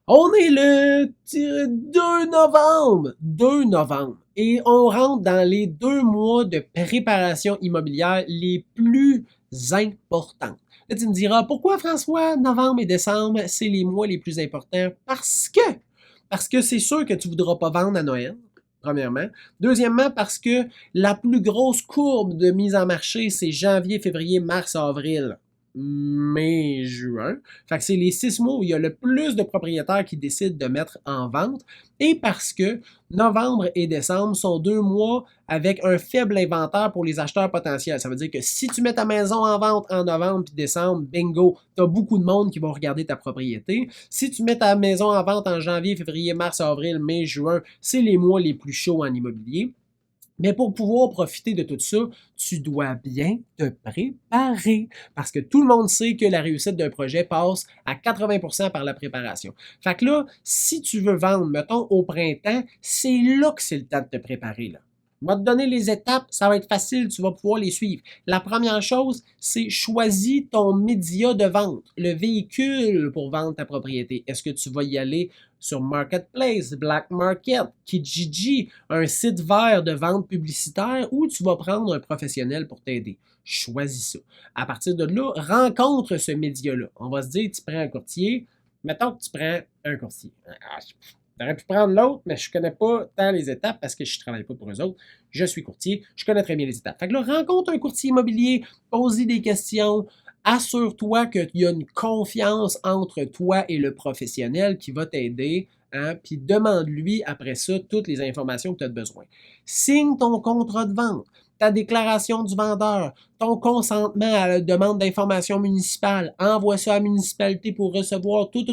On est le 2 novembre, 2 novembre, et on rentre dans les 2 mois de préparation immobilière les plus importants. Là, tu me diras, pourquoi François, novembre et décembre, c'est les mois les plus importants? Parce que c'est sûr que tu ne voudras pas vendre à Noël, premièrement. Deuxièmement, parce que la plus grosse courbe de mise en marché, c'est janvier, février, mars, avril, mai, juin. Fait que c'est les 6 mois où il y a le plus de propriétaires qui décident de mettre en vente. Et parce que novembre et décembre sont 2 mois avec un faible inventaire pour les acheteurs potentiels. Ça veut dire que si tu mets ta maison en vente en novembre et décembre, bingo, tu as beaucoup de monde qui vont regarder ta propriété. Si tu mets ta maison en vente en janvier, février, mars, avril, mai, juin, c'est les mois les plus chauds en immobilier. Mais pour pouvoir profiter de tout ça, tu dois bien te préparer. Parce que tout le monde sait que la réussite d'un projet passe à 80% par la préparation. Fait que là, si tu veux vendre, mettons, au printemps, c'est là que c'est le temps de te préparer, là. On va te donner les étapes, ça va être facile, tu vas pouvoir les suivre. La première chose, c'est choisis ton média de vente, le véhicule pour vendre ta propriété. Est-ce que tu vas y aller sur Marketplace, Black Market, Kijiji, un site vert de vente publicitaire, ou tu vas prendre un professionnel pour t'aider? Choisis ça. À partir de là, rencontre ce média-là. On va se dire, tu prends un courtier. Mettons que tu prends un courtier. J'aurais pu prendre l'autre, mais je ne connais pas tant les étapes parce que je ne travaille pas pour eux autres. Je suis courtier, je connais très bien les étapes. Fait que là, rencontre un courtier immobilier, pose-lui des questions, assure-toi qu'il y a une confiance entre toi et le professionnel qui va t'aider, hein, puis demande-lui après ça toutes les informations que tu as besoin. Signe ton contrat de vente, ta déclaration du vendeur, ton consentement à la demande d'information municipale. Envoie ça à la municipalité pour recevoir tous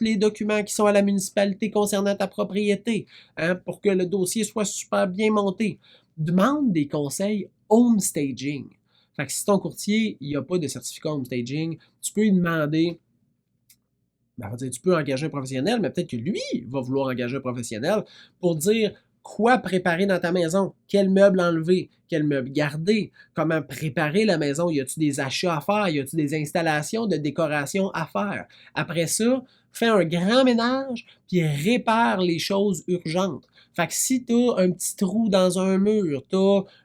les documents qui sont à la municipalité concernant ta propriété, hein, pour que le dossier soit super bien monté. Demande des conseils home staging. Fait que si ton courtier, il n'y a pas de certificat home staging, tu peux lui demander, ben, tu peux engager un professionnel, mais peut-être que lui va vouloir engager un professionnel pour dire quoi préparer dans ta maison, quel meuble enlever, quel meuble garder, comment préparer la maison, y a-t-il des achats à faire, y a-t-il des installations de décoration à faire. Après ça, fais un grand ménage, puis répare les choses urgentes. Fait que si tu as un petit trou dans un mur, tu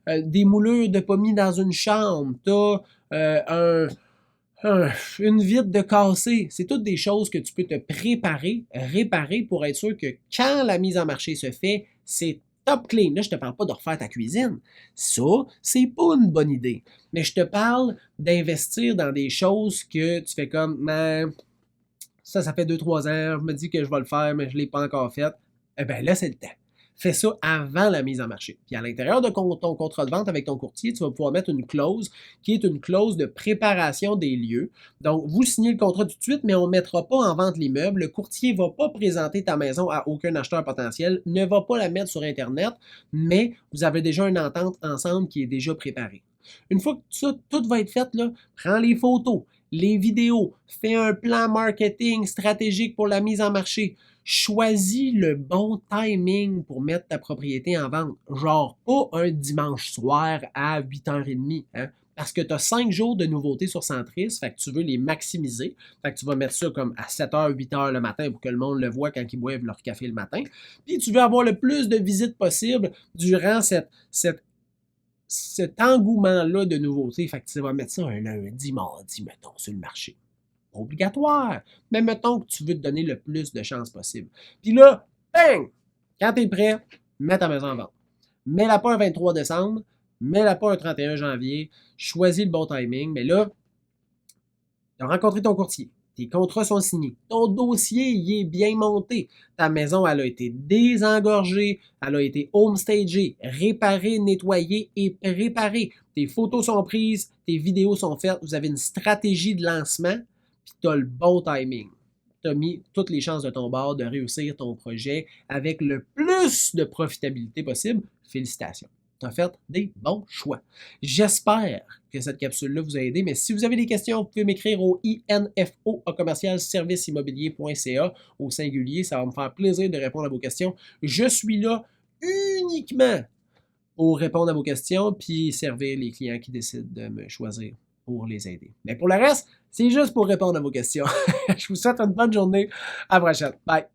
as des moulures de pommiers dans une chambre, tu as une vitre de cassé, c'est toutes des choses que tu peux te préparer, réparer pour être sûr que quand la mise en marché se fait, c'est top clean. Là, je te parle pas de refaire ta cuisine. Ça, c'est pas une bonne idée. Mais je te parle d'investir dans des choses que tu fais comme, man, ça fait 2, 3 ans, je me dis que je vais le faire, mais je ne l'ai pas encore fait. Eh bien là, c'est le temps. Fais ça avant la mise en marché. Puis à l'intérieur de ton contrat de vente avec ton courtier, tu vas pouvoir mettre une clause qui est une clause de préparation des lieux. Donc, vous signez le contrat tout de suite, mais on ne mettra pas en vente l'immeuble. Le courtier ne va pas présenter ta maison à aucun acheteur potentiel, ne va pas la mettre sur Internet, mais vous avez déjà une entente ensemble qui est déjà préparée. Une fois que ça, tout va être fait, là, prends les photos, les vidéos, fais un plan marketing stratégique pour la mise en marché. Choisis le bon timing pour mettre ta propriété en vente. Genre pas un dimanche soir à 8h30. Hein? Parce que tu as 5 jours de nouveautés sur Centris, fait que tu veux les maximiser. Fait que tu vas mettre ça comme à 7h, 8h le matin pour que le monde le voit quand ils boivent leur café le matin. Puis tu veux avoir le plus de visites possible durant cet engouement-là de nouveautés. Fait que tu vas mettre ça un lundi, mardi, mettons, sur le marché. Pas obligatoire, mais mettons que tu veux te donner le plus de chances possible. Puis là, bang! Quand tu es prêt, mets ta maison en vente. Mets-la pas un 23 décembre, mets-la pas un 31 janvier, choisis le bon timing, mais là, tu as rencontré ton courtier. Tes contrats sont signés. Ton dossier, il est bien monté. Ta maison, elle a été désengorgée, elle a été homestagée, réparée, nettoyée et préparée. Tes photos sont prises, tes vidéos sont faites, vous avez une stratégie de lancement, puis tu as le bon timing. Tu as mis toutes les chances de ton bord de réussir ton projet avec le plus de profitabilité possible. Félicitations. Tu as fait des bons choix. J'espère que cette capsule-là vous a aidé, mais si vous avez des questions, vous pouvez m'écrire au info@serviceimmobilier.ca au singulier. Ça va me faire plaisir de répondre à vos questions. Je suis là uniquement pour répondre à vos questions puis servir les clients qui décident de me choisir pour les aider. Mais pour le reste, c'est juste pour répondre à vos questions. Je vous souhaite une bonne journée. À la prochaine. Bye!